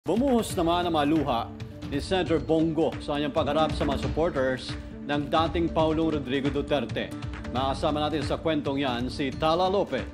Bumuhos naman ang mga luha ni Senator Bongo sa kanyang pagharap sa mga supporters ng dating Pangulong Rodrigo Duterte. Makasama natin sa kwentong yan si Tala Lopez.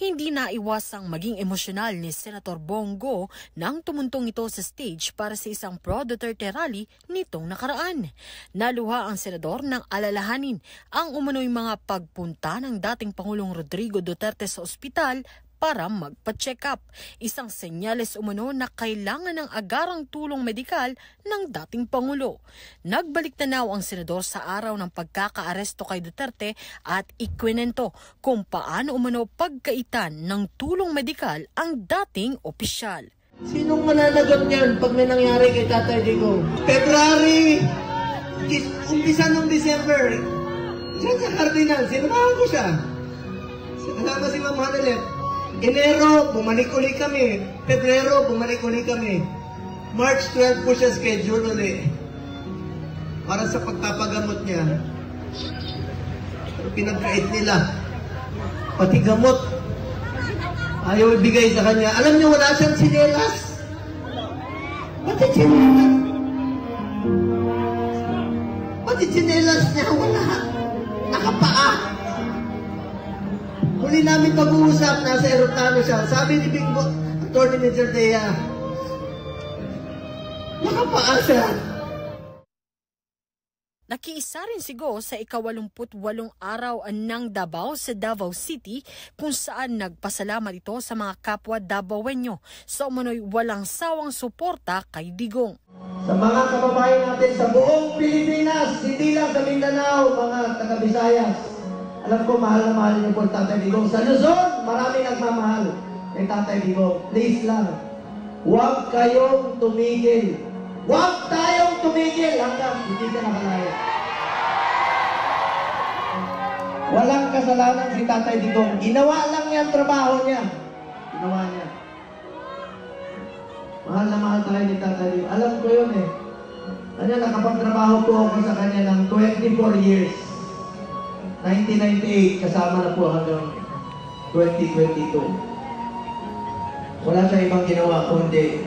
Hindi naiwasang maging emosyonal ni Senator Bongo nang tumuntong ito sa stage para sa isang pro-Duterte rally nitong nakaraan. Naluha ang senador nang alalahanin ang umano'y mga pagpunta ng dating Pangulong Rodrigo Duterte sa ospital para magpa-check up. Isang senyales umano na kailangan ng agarang tulong medikal ng dating Pangulo. Nagbalik tanaw ang senador sa araw ng pagkakaaresto kay Duterte at ikwinento kung paano umano pagkaitan ng tulong medikal ang dating opisyal. Sinong mananagot niyan pag may nangyari kay Tatay Digong? February, umpisa ng December, siya sa Cardinal, sinamahan ko siya. Kasama si Ma'am Hanalep. Enero, bumalik ulit kami. Pebrero, bumalik ulit kami. March 12 po siya schedule ulit. Para sa pagpapagamot niya. Pero pinagkait nila. Pati gamot. Ayaw ibigay sa kanya. Alam niyo, wala siyang sinelas. Pati sinelas. Pati sinelas niya, wala. Nakapaa. Huli namin pag-uusap, nasa eroplano siya. Sabi ni Bingo, Atty. Mr. Dea, nakapaa siya. Nakiisa rin si Go sa ika-88 araw ng Davao sa Davao City kung saan nagpasalamat ito sa mga kapwa Davaoenyo sa umano'y walang sawang suporta kay Digong. Sa mga kababayan natin sa buong Pilipinas, hindi lang sa Mindanao, mga taga-Visayas, alam ko, mahal na mahal niyo po Tatay Digong. Sa Luzon, marami nagmamahal kay Tatay Digong. Please lang, huwag kayong tumigil. Huwag tayong tumigil hanggang hindi ka nakalaya. Walang kasalanan si Tatay Digong. Ginawa lang niya ang trabaho niya. Ginawa niya. Mahal na mahal tayo ni Tatay Digong. Alam ko yun eh. Ano, nakapagtrabaho po ako sa kanya ng 24 years. 1998, kasama na po hanggang 2022. Wala siya ibang ginawa kundi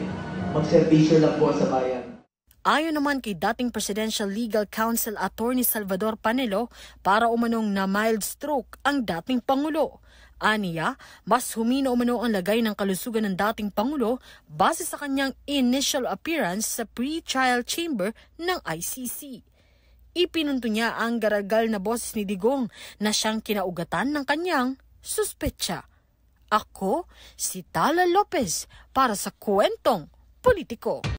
magserbisyo lang po sa bayan. Ayon naman kay dating Presidential Legal Counsel Attorney Salvador Panelo, para umanong na mild stroke ang dating Pangulo. Aniya, mas humina umano ang lagay ng kalusugan ng dating Pangulo base sa kanyang initial appearance sa pre-trial chamber ng ICC. Ipinunto niya ang garagal na boses ni Digong na siyang kinaugatan ng kanyang suspetsa. Ako, si Tala Lopez, para sa Kwentong Politiko.